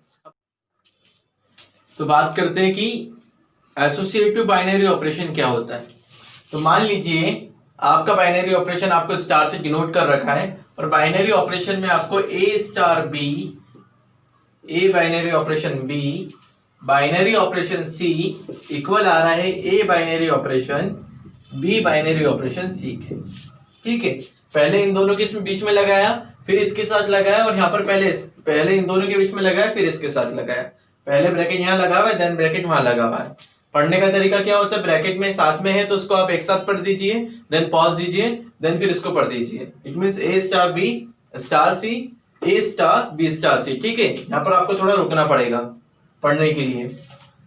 तो बात करते हैं कि एसोसिएटिव बाइनरी ऑपरेशन क्या होता है। तो मान लीजिए आपका बाइनरी ऑपरेशन आपको स्टार से डिनोट कर रखा है और बाइनरी ऑपरेशन में आपको A star B, A binary operation B, binary operation C equal आ रहा है A binary operation B binary operation C के, ठीक है। पहले इन दोनों के बीच में लगाया, फिर इसके साथ लगाया, और यहाँ पर पहले इन दोनों के बीच में लगाया, फिर इसके साथ लगाया। पहले ब्रैकेट यहाँ लगा हुआ है, देन ब्रैकेट वहां लगा हुआ है। पढ़ने का तरीका क्या होता है, ब्रैकेट में साथ में है तो उसको आप एक साथ पढ़ दीजिए, देन पॉज दीजिए, देन फिर इसको पढ़ दीजिए। It means A star B star C, A star B star C, ठीक है। यहाँ पर आपको थोड़ा रुकना पड़ेगा पढ़ने के लिए।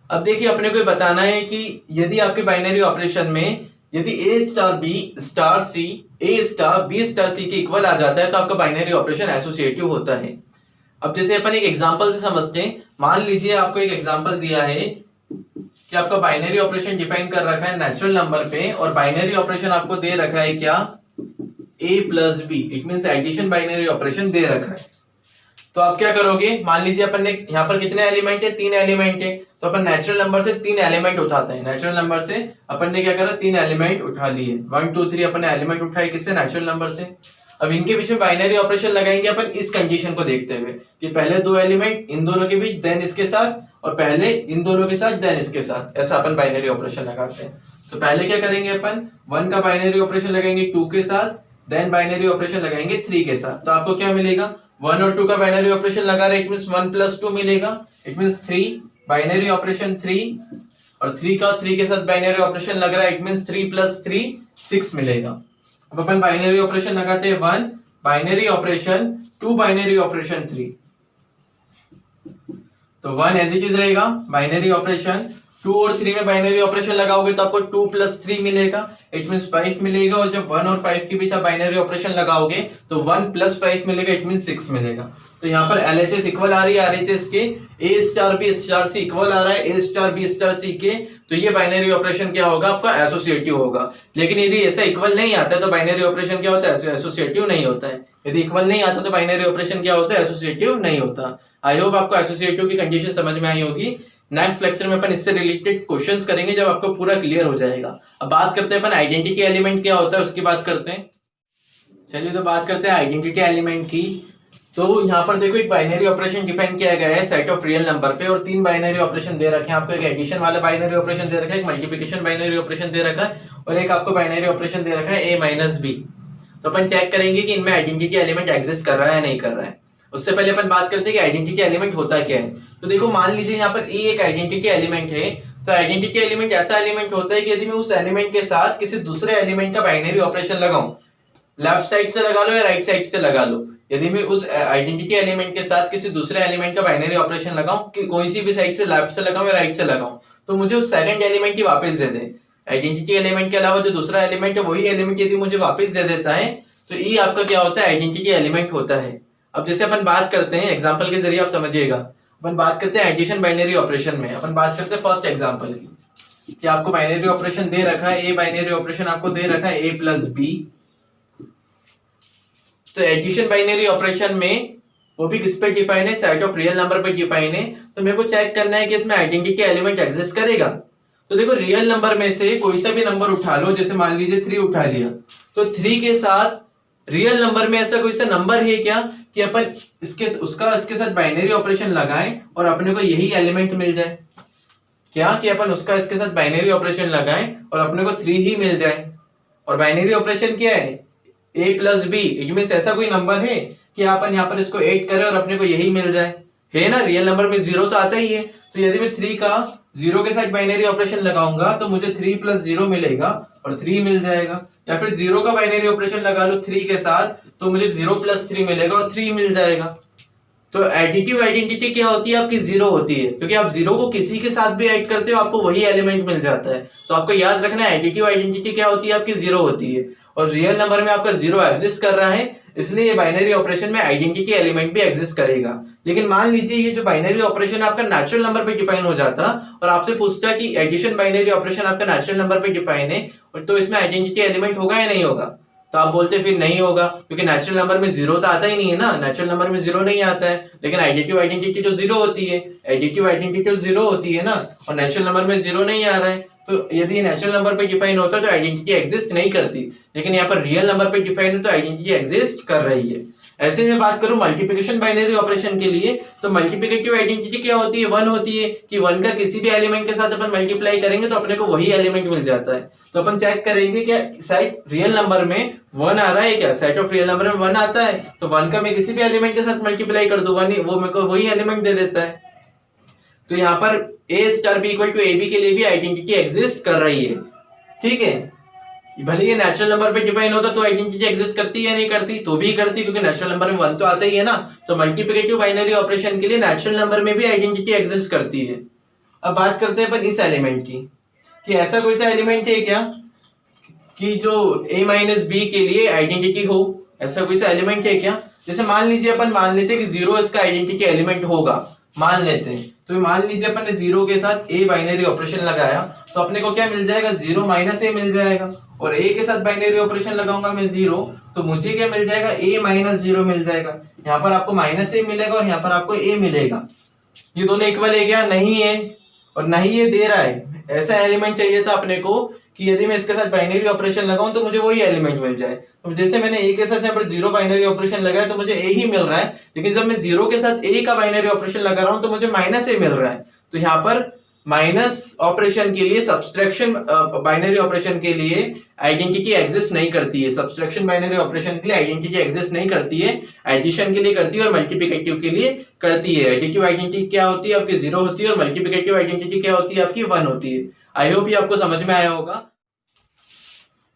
अब देखिए अपने को बताना है कि यदि आपके बाइनरी ऑपरेशन में यदि ए star B star C, A star B star सी के इक्वल आ जाता है तो आपका बाइनरी ऑपरेशन एसोसिएटिव होता है। अब जैसे अपन एक एग्जांपल से समझते हैं, मान लीजिए आपको एक एग्जांपल दिया है कि आपका बाइनरी ऑपरेशन डिफाइन कर रखा है नेचुरल नंबर पे, और बाइनरी ऑपरेशन आपको दे रखा है क्या, a + b, it means addition binary operation दे रखा है। तो आप क्या करोगे, मान लीजिए अपन ने यहाँ पर कितने एलिमेंट है, 3 एलिमेंट है, तो अपन नेचुरल नंबर से 3 एलिमेंट उठाते हैं। नेचुरल नंबर से अपन ने क्या करा, 3 एलिमेंट उठा लिए, 1 2 3 अपन ने एलिमेंट उठाए किससे, नेचुरल नंबर से। अब इनके बीच में बाइनरी ऑपरेशन लगाएंगे अपन इस कंडीशन को देखते हुए कि पहले 2 एलिमेंट इन दोनों के बीच, देन इसके साथ, और पहले इन दोनों के साथ, देन इसके साथ, ऐसा अपन बाइनरी ऑपरेशन लगाते हैं। तो पहले क्या करेंगे अपन, 1 का बाइनरी ऑपरेशन लगाएंगे 2 के साथ, देन बाइनरी ऑपरेशन लगाएंगे 3 के साथ। तो आपको क्या मिलेगा, 1 और 2 का बाइनरी ऑपरेशन लगा रहे, इट मींस 1 + 2 मिलेगा, इट मींस 3, बाइनरी ऑपरेशन 3, और 3 के साथ बाइनरी ऑपरेशन लग रहा है, इट मींस 3 + 3 6 मिलेगा। अब अपन बाइनरी ऑपरेशन लगाते हैं 1 बाइनरी ऑपरेशन 2 बाइनरी ऑपरेशन 3, तो 1 एज इट इज रहेगा। बाइनरी ऑपरेशन 2 और 3 में बाइनरी ऑपरेशन लगाओगे तो आपको 2 + 3 मिलेगा, इट मींस 5 मिलेगा। और जब 1 और 5 के बीच आप बाइनरी ऑपरेशन लगाओगे तो 1 + 5 मिलेगा, इट मींस 6 मिलेगा। तो यहाँ पर LHS इक्वल आ रही है RHS के, A star B star C equal आ रहा है A star B star C के, तो ये बाइनरी ऑपरेशन क्या होगा आपका, एसोसिएटिव होगा। लेकिन यदि ऐसा इक्वल नहीं आता है तो बाइनरी ऑपरेशन क्या होता है, एसोसिएटिव नहीं होता है। यदि इक्वल नहीं आता तो बाइनरी ऑपरेशन क्या होता है, एसोसिएटिव नहीं होता। आई होप आपको एसोसिएटिव की कंडीशन समझ में आई होगी। नेक्स्ट लेक्चर में अपन इससे रिलेटेड क्वेश्चंस करेंगे जब आपको पूरा क्लियर हो जाएगा। अब बात करते हैं अपन आइडेंटिटी एलिमेंट क्या होता है उसकी बात करते हैं। चलिए तो बात करते हैं आइडेंटिटी एलिमेंट की। तो यहाँ पर देखो एक बाइनरी ऑपरेशन डिफाइन किया गया है सेट ऑफ रियल नंबर पे, और 3 बाइनरी ऑपरेशन दे रखे हैं आपको। एक एडिशन वाला बाइनरी ऑपरेशन दे रखा है, एक मल्टीप्लिकेशन बाइनरी ऑपरेशन दे रखा है, और एक आपको बाइनरी ऑपरेशन दे रखा है a - b। तो अपन चेक करेंगे कि इनमें आइडेंटिटी एलिमेंट एग्जिस्ट कर रहा है या नहीं कर रहा है। उससे पहले अपन बात करते हैं कि आइडेंटिटी एलिमेंट होता क्या है। तो देखो मान लीजिए यहाँ पर ए एक आइडेंटिटी एलिमेंट है, तो आइडेंटिटी एलिमेंट ऐसा एलिमेंट होता है कि यदि मैं उस एलिमेंट के साथ किसी दूसरे एलिमेंट का बाइनरी ऑपरेशन लगाऊं, लेफ्ट साइड से लगा लो या राइट साइड से लगा लो, यदि मैं उस आइडेंटिटी एलिमेंट के साथ किसी दूसरे एलिमेंट का बाइनरी ऑपरेशन लगाऊं कि कोई सी भी साइड से, लेफ्ट से लगाऊं या राइट से लगाऊं, तो मुझे उस सेकंड एलिमेंट ही वापस दे दे। आइडेंटिटी एलिमेंट के अलावा जो दूसरा एलिमेंट है वही एलिमेंट यदि मुझे वापस दे देता है तो ये आपका क्या होता है, आइडेंटिटी एलिमेंट होता है। अब जैसे अपन बात करते हैं एग्जांपल के जरिए आप समझिएगा। अपन बात करते हैं एडिशन बाइनरी ऑपरेशन में। अपन बात करते हैं फर्स्ट एग्जांपल की कि आपको बाइनरी ऑपरेशन दे रखा है, ए बाइनरी ऑपरेशन आपको दे रखा है a + b। तो एडिशन बाइनरी ऑपरेशन में वो भी किस पे डिफाइन है, सेट ऑफ रियल नंबर पे डिफाइन है। तो मेरे को चेक करना है कि इसमें आइडेंटिटी एलिमेंट एग्जिस्ट करेगा। तो देखो रियल नंबर में से कोई सा भी नंबर उठा लो, जैसे मान लीजिए 3 उठा लिया, तो 3 के साथ रियल नंबर में ऐसा कोई सा नंबर है क्या कि अपन इसके साथ बाइनरी ऑपरेशन लगाएं और अपने को यही एलिमेंट मिल जाए? क्या कि अपन उसका इसके साथ बाइनरी ऑपरेशन लगाएं और अपने को 3 ही मिल जाए। और बाइनरी ऑपरेशन क्या है? a plus B. It means ऐसा कोई नंबर है कि अपन यहाँ पर इसको ऐड करें और अपने को यही मिल जाए, है ना? रियल नंबर में 0 तो आता ही है, तो यदि मैं 3 का 0 के साथ बाइनरी ऑपरेशन लगाऊंगा तो मुझे 3 प्लस 0 मिलेगा और 3 मिल जाएगा। या फिर 0 का बाइनरी ऑपरेशन लगा लो 3 के साथ तो मुझे 0 प्लस 3 मिलेगा और 3 मिल जाएगा। तो एडिटिव आइडेंटिटी क्या होती है? आपकी 0 होती है, क्योंकि आप 0 को किसी के साथ भी ऐड करते हो आपको वही एलिमेंट मिल जाता है। तो आपको याद रखना है एडिटिव आइडेंटिटी क्या होती है? आपकी 0 होती है। और रियल नंबर में आपका 0 एग्जिस्ट कर रहा है, इसलिए बाइनरी ऑपरेशन में आइडेंटिटी एलिमेंट भी एग्जिस्ट करेगा। लेकिन मान लीजिए ये जो बाइनरी ऑपरेशन आपका नेचुरल नंबर पे डिफाइन हो जाता और आपसे पूछता कि एडिशन बाइनरी ऑपरेशन आपका नेचुरल नंबर पे डिफाइन है, और तो इसमें आइडेंटिटी एलिमेंट होगा या नहीं होगा? तो आप बोलते फिर नहीं होगा, क्योंकि नेचुरल नंबर में 0 तो आता ही नहीं है ना, नेचुरल नंबर में 0 नहीं आता है। लेकिन एडिटिव आइडेंटिटी तो 0 होती है, एडिटिव आइडेंटिटी तो 0 होती है ना, और नेचुरल नंबर में 0 नहीं आ रहा है। तो यदि नेचुरल नंबर पे डिफाइन होता तो आइडेंटिटी एग्जिस्ट नहीं करती, लेकिन यहाँ पर रियल नंबर पे डिफाइन है तो आइडेंटिटी एग्जिस्ट कर रही है। ऐसे में बात करूं मल्टीप्लिकेशन बाइनरी ऑपरेशन के लिए, तो मल्टीप्लिकेटिव आइडेंटिटी क्या होती है? 1 होती है कि 1 का किसी भी एलिमेंट के साथ अपन मल्टीप्लाई करेंगे तो अपने को वही एलिमेंट मिल जाता है। तो अपन चेक करेंगे क्या सेट रियल नंबर में 1 आ रहा है क्या? सेट ऑफ रियल नंबर में 1 आता है, तो 1 का मैं किसी भी एलिमेंट के साथ मल्टीप्लाई कर दूंगा, वो मेरे को वही एलिमेंट दे देता है। तो यहाँ पर a star b equal to A B के लिए भी आइडेंटिटी एग्जिस्ट कर रही है, ठीक है। भले ये नेचुरल नंबर पे डिफाइन होता तो आइडेंटिटी एग्जिस्ट करती या नहीं करती? तो भी करती, क्योंकि नेचुरल नंबर में 1 तो आता ही है ना। तो मल्टीप्लिकेटिव बाइनरी ऑपरेशन के लिए नेचुरल नंबर में भी आइडेंटिटी एग्जिस्ट करती है। अब बात करते हैं अपन इस एलिमेंट की, कि ऐसा कोई सा एलिमेंट है क्या कि जो a माइनस बी के लिए आइडेंटिटी हो? ऐसा कोई सा एलिमेंट है क्या? जैसे मान लीजिए अपन मान लेते हैं कि 0 इसका आइडेंटिटी एलिमेंट होगा, मान लेते हैं। तो मान लीजिए अपन ने 0 के साथ a बाइनरी ऑपरेशन लगाया तो अपने को क्या मिल जाएगा? 0 माइनस a मिल जाएगा। और a के साथ बाइनरी ऑपरेशन लगाऊंगा मैं 0, तो मुझे क्या मिल जाएगा? a माइनस 0 मिल जाएगा। यहाँ पर आपको माइनस a मिलेगा और यहाँ पर आपको a मिलेगा। ये दोनों इक्वल है क्या? नहीं है, और नहीं ये दे रहा है। ऐसा एलिमेंट चाहिए था अपने को कि यदि मैं इसके साथ बाइनरी ऑपरेशन लगाऊं तो मुझे वही एलिमेंट मिल जाए। तो जैसे मैंने a के साथ यहाँ पर 0 बाइनरी ऑपरेशन लगाया तो मुझे a ही मिल रहा है, लेकिन जब मैं 0 के साथ a का बाइनरी ऑपरेशन लगा रहा हूं तो मुझे माइनस a मिल रहा है। तो यहाँ पर माइनस ऑपरेशन के लिए, सब्सट्रैक्शन बाइनरी ऑपरेशन के लिए आइडेंटिटी एग्जिस्ट नहीं करती है। सब्सट्रैक्शन बाइनरी ऑपरेशन के लिए आइडेंटिटी एग्जिस्ट नहीं करती है, एडिशन के लिए करती है और मल्टीप्लिकेटिव के लिए करती है। एडिटिव आइडेंटिटी क्या होती है? आपकी 0 होती है, और मल्टीप्लिकेटिव आइडेंटिटी क्या होती है? आपकी 1 होती है। आई होप ये आपको समझ में आया होगा।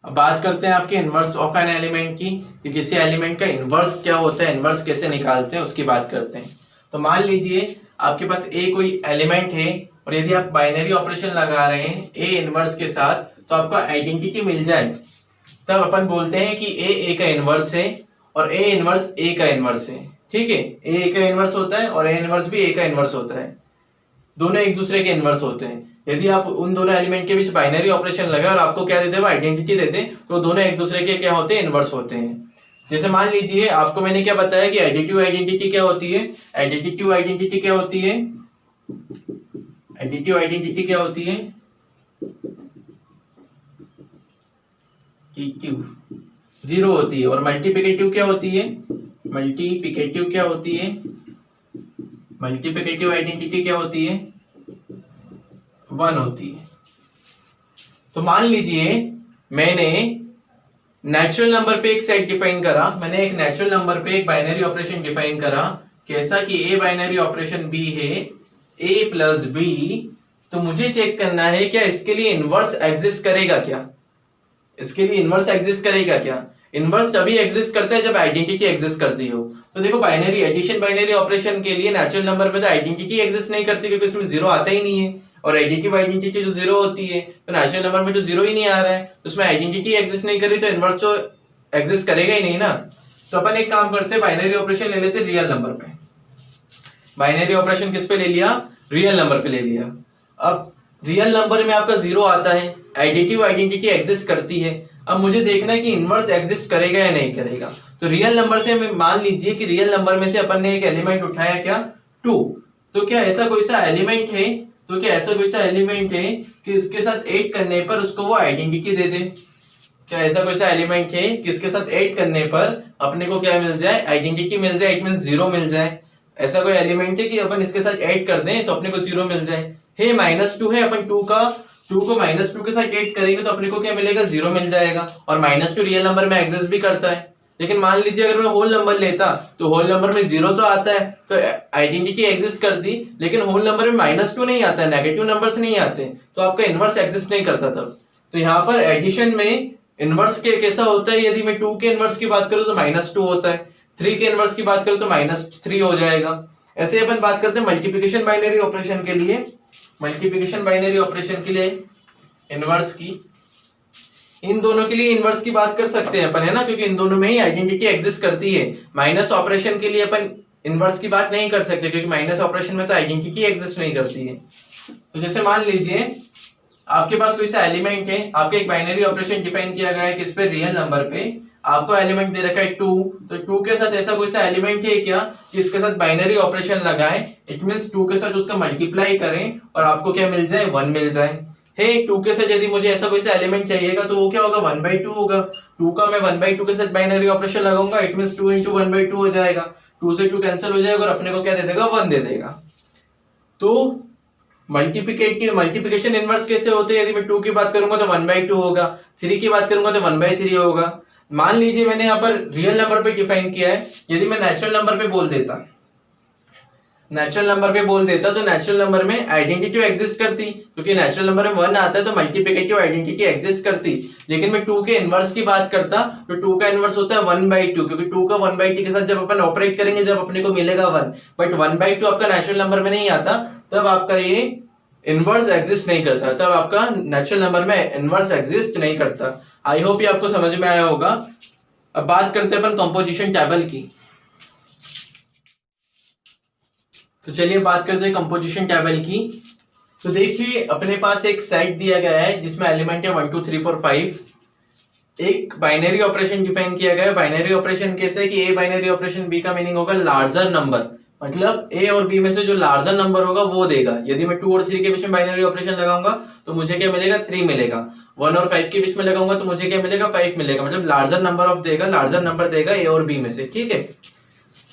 अब बात करते हैं आपके इनवर्स ऑफ एन एलिमेंट की, कि किसी एलिमेंट का इनवर्स क्या होता है, इनवर्स कैसे निकालते हैं उसकी बात करते हैं। तो मान लीजिए आपके पास a कोई एलिमेंट है और यदि आप बाइनरी ऑपरेशन लगा रहे हैं a इनवर्स के साथ तो आपको आइडेंटिटी मिल जाए, तब अपन बोलते हैं कि a का इनवर्स है और a इनवर्स a का इनवर्स है, ठीक है। a का इनवर्स होता है और a इनवर्स भी a का इनवर्स होता है, दोनों एक दूसरे के इनवर्स होते हैं। यदि आप उन दोनों एलिमेंट के बीच बाइनरी ऑपरेशन लगा और आपको क्या देते हैं? आइडेंटिटी देते हैं, तो दोनों एक दूसरे के क्या होते हैं? इनवर्स होते हैं। जैसे मान लीजिए आपको मैंने क्या बताया कि एडिटिव आइडेंटिटी क्या होती है? एडिटिव आइडेंटिटी क्या होती है? एडिटिव आइडेंटिटी क्या होती है? 0 होती है। और मल्टीप्लिकेटिव क्या होती है? मल्टीप्लिकेटिव क्या होती है? मल्टीप्लिकेटिव आइडेंटिटी क्या होती है? 1 होती है। तो मान लीजिए मैंने नेचुरल नंबर पे एक सेट डिफाइन करा, मैंने एक नेचुरल नंबर पे एक बाइनरी ऑपरेशन डिफाइन करा, कैसा कि a बाइनरी ऑपरेशन b है a प्लस बी। तो मुझे चेक करना है क्या इसके लिए इनवर्स एग्जिस्ट करेगा क्या? इसके लिए इनवर्स एग्जिस्ट करेगा क्या? इनवर्स तभी एग्जिस्ट करता है जब आइडेंटिटी एग्जिस्ट करती हो। तो देखो बाइनरी एडिशन बाइनरी ऑपरेशन के लिए नेचुरल नंबर में तो आइडेंटिटी एग्जिस्ट नहीं करती, क्योंकि उसमें 0 आता ही नहीं है, और एडिटिव आइडेंटिटी जो 0 होती है, तो नेचुरल नंबर में तो 0 ही नहीं आ रहा है, तो उसमें आइडेंटिटी एग्जिस्ट नहीं कर रही, तो इनवर्स तो एग्जिस्ट करेगा ही नहीं ना। तो अपन एक काम करते हैं, बाइनरी ऑपरेशन ले लेते रियल नंबर पे। बाइनरी ऑपरेशन किस पे ले लिया? रियल नंबर पे ले लिया। अब रियल नंबर में आपका 0 आता है, एडिटिव आइडेंटिटी एग्जिस्ट करती है। अब मुझे देखना है कि इनवर्स एग्जिस्ट करेगा या नहीं करेगा। तो रियल नंबर से मान लीजिए कि रियल नंबर में से अपन ने एक एलिमेंट उठाया क्या? 2। तो क्या ऐसा कोई सा एलिमेंट है कि इसके साथ ऐड करने पर उसको वो आइडेंटिटी दे दे। क्या ऐसा कोई सा एलिमेंट है कि इसके साथ ऐड करने पर अपने को क्या मिल जाए, आइडेंटिटी मिल जाए, इट मींस 0 मिल जाए। ऐसा कोई एलिमेंट है कि अपन इसके साथ ऐड कर दें तो अपने को 0 मिल जाए। है -2 है, अपन 2 को -2 के साथ ऐड करेंगे तो अपने को क्या मिलेगा, 0 मिल जाएगा। और -2 रियल नंबर में एग्जिस्ट भी करता है। लेकिन मान लीजिए अगर मैं होल नंबर लेता तो होल नंबर में 0 तो आता है, तो आइडेंटिटी एग्जिस्ट करती, लेकिन होल नंबर में -2 नहीं आता है, नेगेटिव नंबर्स नहीं आते, तो आपका इनवर्स एग्जिस्ट नहीं करता तब। तो यहाँ पर एडिशन में इनवर्स के कैसा होता है, यदि मैं 2 के इनवर्स की बात करूं तो -2 होता है, 3 के इनवर्स की बात करूं तो -3 हो जाएगा। ऐसे अपन बात करते हैं मल्टीप्लिकेशन बाइनरी ऑपरेशन के लिए, मल्टीप्लिकेशन बाइनरी ऑपरेशन के लिए इनवर्स की, इन दोनों के लिए इनवर्स की बात कर सकते हैं अपन, है ना, क्योंकि इन दोनों में ही आइडेंटिटी एग्जिस्ट करती है। माइनस ऑपरेशन के लिए अपन इनवर्स की बात नहीं कर सकते, क्योंकि माइनस ऑपरेशन में तो आइडेंटिटी एग्जिस्ट नहीं करती है। तो जैसे मान लीजिए आपके पास कोई सा एलिमेंट है, आपके एक बाइनरी ऑपरेशन डिफाइन किया गया है किस पे, रियल नंबर पे। आपको एलिमेंट दे रखा है 2, तो 2 के साथ ऐसा कोई सा एलिमेंट है क्या कि इसके साथ बाइनरी ऑपरेशन लगाएं, इट मींस 2 के साथ उसका मल्टीप्लाई करें और आपको क्या मिल जाए, 1 मिल जाए। है 2 के साथ यदि मुझे ऐसा कोई सा एलिमेंट चाहिएगा तो वो क्या होगा, 1/2 होगा। 2 का मैं 1/2 के साथ बाइनरी ऑपरेशन लगाऊंगा, इट मींस 2 × 1/2 हो जाएगा। 2 से 2 कैंसिल हो जाएगा और अपने को क्या दे देगा, 1 दे देगा। तो मल्टीप्लिकेशन इनवर्स कैसे होते हैं, यदि मैं 2 की बात करूंगा तो 1/2 होगा, 3 की बात करूंगा तो 1/3 होगा। मान लीजिए मैंने यहाँ पर रियल नंबर पे डिफाइन किया है, यदि मैं नेचुरल नंबर पे बोल देता, तो नेचुरल नंबर में आइडेंटिटी एग्जिस्ट करती, क्योंकि नेचुरल नंबर में 1 आता है तो मल्टीप्लिकेटिव आइडेंटिटी एग्जिस्ट करती। लेकिन मैं 2 के इनवर्स की बात करता तो 2 का इनवर्स होता है 1/2, क्योंकि 2 का 1/2 के साथ जब अपन ऑपरेट करेंगे जब अपने को मिलेगा 1, बट 1/2 आपका नेचुरल नंबर में नहीं आता, तब आपका ये इनवर्स एग्जिस्ट नहीं करता, तब आपका नेचुरल नंबर में इनवर्स एग्जिस्ट नहीं करता। आई होप ये आपको समझ में आया होगा। अब बात करते हैं अपन कंपोजिशन टेबल की। तो चलिए बात करते हैं कंपोजिशन टेबल की। तो देखिए अपने पास एक सेट दिया गया है जिसमें एलिमेंट है 1 2 3 4 5। एक बाइनरी ऑपरेशन डिफाइन किया गया है। बाइनरी ऑपरेशन कैसे है कि ए बाइनरी ऑपरेशन बी का मीनिंग होगा लार्जर नंबर, मतलब ए और बी में से जो लार्जर नंबर होगा वो देगा। यदि मैं 2 और 3 के बीच में बाइनरी ऑपरेशन लगाऊंगा तो मुझे क्या मिलेगा, 3 मिलेगा। 1 और 5 के बीच में लगाऊंगा तो मुझे क्या मिलेगा, 5 मिलेगा। मतलब लार्जर नंबर देगा ए और बी में से, ठीक है।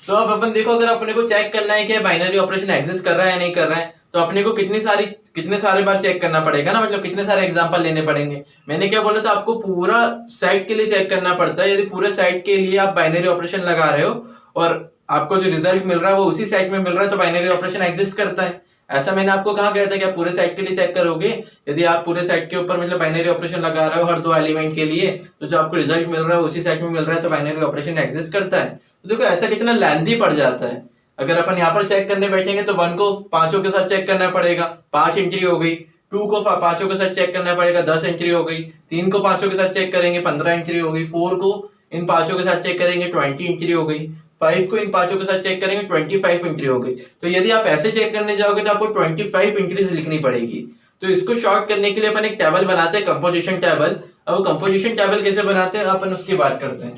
तो अब अपन देखो, अगर अपने को चेक करना है कि बाइनरी ऑपरेशन एग्जिस्ट कर रहा है या नहीं कर रहा है, तो अपने को कितने सारे बार चेक करना पड़ेगा ना, मतलब कितने सारे एग्जांपल लेने पड़ेंगे। मैंने क्या बोला था, आपको पूरा सेट के लिए चेक करना पड़ता है। यदि पूरे सेट के लिए आप बाइनरी ऑपरेशन लगा रहे हो और आपको जो रिजल्ट मिल रहा है वो उसी सेट में मिल रहा है, तो बाइनरी ऑपरेशन एग्जिस्ट करता है। ऐसा मैंने आपको कहा गया था कि आप पूरे सेट के लिए चेक करोगे। यदि आप पूरे सेट के ऊपर मतलब बाइनरी ऑपरेशन लगा रहे हो हर 2 एलिमेंट के लिए, तो जो आपको रिजल्ट मिल रहा है उसी सेट में मिल रहा है, तो बाइनरी ऑपरेशन एग्जिस्ट करता है। तो देखो ऐसा कितना लेंथी पड़ जाता है। अगर अपन यहाँ पर चेक करने बैठेंगे तो 1 को 5 के साथ चेक करना पड़ेगा, 5 एंट्री हो गई। 2 को 5 के साथ चेक करना पड़ेगा, 10 एंट्री हो गई। 3 को 5 के साथ चेक करेंगे, 15 एंट्री हो गई। 4 को इन 5 के साथ चेक करेंगे, 20 एंट्री हो गई। 5 को इन 5 के साथ चेक करेंगे, 25 एंट्री हो गई। तो यदि आप ऐसे चेक करने जाओगे तो आपको 25 एंट्रीज लिखनी पड़ेगी। तो इसको शॉर्ट करने के लिए अपन एक टेबल बनाते हैं, कंपोजिशन टेबल। अब कंपोजिशन टेबल कैसे बनाते हैं अपन उसकी बात करते हैं।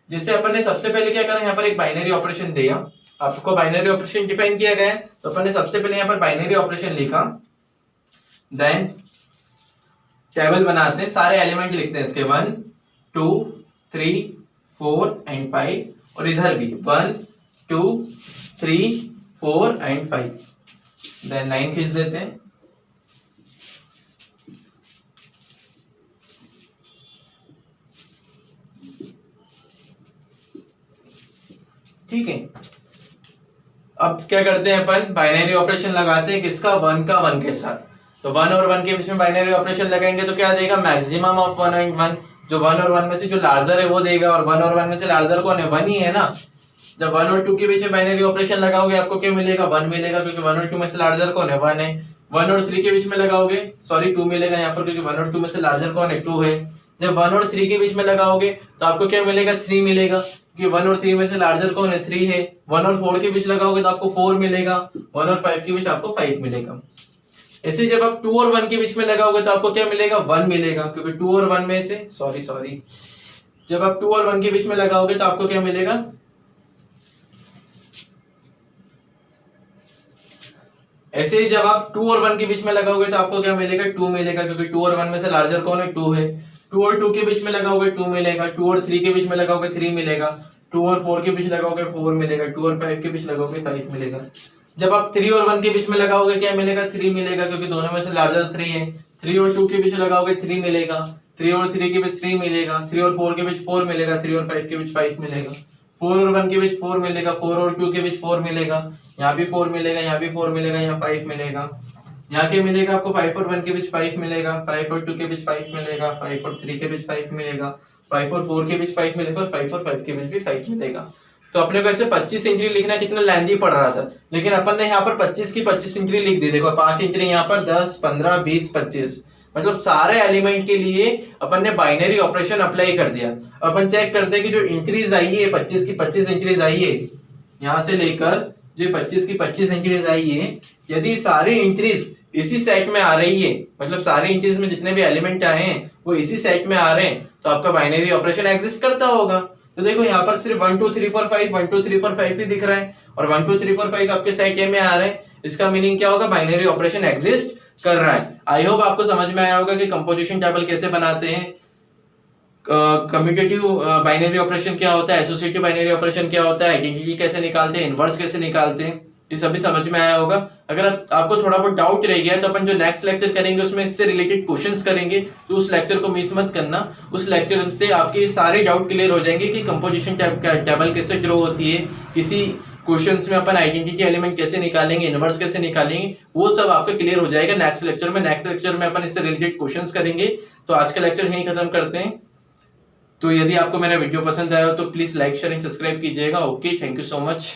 जिससे अपन ने सबसे पहले क्या करा, यहाँ पर एक बाइनरी ऑपरेशन दिया, आपको बाइनरी ऑपरेशन डिफाइन किया गया है, तो अपन ने सबसे पहले यहाँ पर बाइनरी ऑपरेशन लिखा। देन टेबल बनाते हैं, सारे एलिमेंट लिखते हैं इसके, 1 2 3 4 एंड 5, और इधर भी 1 2 3 4 एंड 5। देन लाइन खींच देते हैं। ठीक है, अब क्या करते हैं अपन, बाइनरी ऑपरेशन लगाते हैं किसका, 1 का 1 के साथ। तो 1 और 1 के बीच में बाइनरी ऑपरेशन लगाएंगे तो क्या देगा, मैक्सिमम ऑफ 1 एंड 1। जो 1 और 1 में से जो लार्जर है वो देगा, और 1 और 1 में से लार्जर कौन है, 1 ही है ना। जब 1 और 2 के बीच में बाइनरी ऑपरेशन लगाओगे आपको क्या मिलेगा, 1 मिलेगा, क्योंकि 1 और 2 में से लार्जर कौन है, 1 है। 1 और 3 के बीच में लगाओगे, सॉरी 2 मिलेगा यहाँ पर, क्योंकि 1 और 2 में से लार्जर कौन है, 2 है। जब 1 और 3 के बीच में लगाओगे तो आपको क्या मिलेगा, 3 मिलेगा, क्योंकि 1 और 3 में से लार्जर कौन है, 3 है। 1 और 4 के बीच लगाओगे तो आपको 4 मिलेगा। 1 और 5 के बीच आपको 5 मिलेगा। ऐसे जब आप 2 और 1 के बीच में लगाओगे तो आपको क्या मिलेगा, 1 मिलेगा, क्योंकि 2 और 1 में से सॉरी जब आप 2 और 1 के बीच में लगाओगे तो आपको क्या मिलेगा, 1 ऐसे ही जब आप 2 और 1 के बीच में लगाओगे तो आपको क्या मिलेगा, 2 मिलेगा, क्योंकि 2 और 1 में से लार्जर कौन है, 2 है। 2 और 2 के बीच में लगाओगे 2 मिलेगा, 2 और 3 के बीच में लगाओगे 3 मिलेगा, 2 और 4 के बीच लगाओगे 4 मिलेगा, 2 और 5 के बीच लगाओगे 5 मिलेगा। जब आप 3 और 1 के बीच में लगाओगे क्या मिलेगा, 3 मिलेगा, क्योंकि दोनों में से लार्जर 3 है। 3 और 2 के बीच लगाओगे 3 मिलेगा, 3 और 3 के बीच 3 मिलेगा, 3 और 4 के बीच 4 मिलेगा, 3 और 5 के बीच 5 मिलेगा, 4 और 1 के बीच 4 मिलेगा, 4 और 2 के बीच 4 मिलेगा, यहाँ भी 4 मिलेगा, यहाँ भी 4 मिलेगा, यहाँ 5 मिलेगा। यहाँ के मिलेगा आपको 5 और 1 के बीच 5 मिलेगा, 5 और 2 के बीच 5 मिलेगा, 5 और 3 के बीच 5 मिलेगा, 5 और 4 के बीच 5 मिलेगा, और 5 और 5 के बीच भी 5 मिलेगा। तो अपने को ऐसे 25 इंचरी लिखना कितना लेंथी पड़ रहा था, लेकिन अपन ने यहाँ पर 25 की 25 इंचरी लिख दी। देखो 5 इंचरी यहाँ पर, 10, 15, 20, 25, मतलब सारे एलिमेंट के लिए अपन ने बाइनरी ऑपरेशन अप्लाई कर दिया। अपन चेक करते हैं कि जो इंक्रीज आई है 25 की 25 इंक्रीज आई है, यहां से लेकर जो 25 की 25 इंक्रीज आई है, यदि सारे इंक्रीज इसी सेट में आ रही है, मतलब सारे इंक्रीज में जितने भी एलिमेंट आए हैं वो इसी सेट में आ रहे हैं, तो आपका बाइनरी ऑपरेशन एग्जिस्ट करता होगा। तो देखो यहाँ पर सिर्फ 1 2 3 4 5 1 2 3 4 5 ही दिख रहा है, और 1 2 3 4 5 आपके सेट ए में आ रहे हैं। इसका मीनिंग क्या होगा, बाइनरी ऑपरेशन एग्जिस्ट कर रहा है। आई होप आपको समझ में आया होगा कि कंपोजिशन टेबल कैसे बनाते हैं, कम्यूटेटिव बाइनरी ऑपरेशन क्या होता है, एसोसिएटिव बाइनरी ऑपरेशन क्या होता है, आइडेंटिटी कैसे निकालते हैं, इनवर्स कैसे निकालते हैं, ये सभी समझ में आया होगा। अगर आपको थोड़ा बहुत डाउट रह गया है तो अपन जो नेक्स्ट लेक्चर करेंगे उसमें इससे रिलेटेड क्वेश्चंस करेंगे, तो उस लेक्चर को मिस मत करना। उस लेक्चर से आपके सारे डाउट क्लियर हो जाएंगे कि कंपोजिशन टेबल कैसे ड्रॉ होती है, किसी क्वेश्चंस में अपन आइडेंटिटी एलिमेंट कैसे निकालेंगे, इनवर्स कैसे निकालेंगे, वो सब आपका क्लियर हो जाएगा नेक्स्ट लेक्चर में। नेक्स्ट लेक्चर में अपन इससे रिलेटेड क्वेश्चंस करेंगे। तो आज का लेक्चर यहीं खत्म करते हैं। तो यदि आपको मेरा वीडियो पसंद आया हो तो please like share and subscribe कीजिएगा। Okay, thank you so much.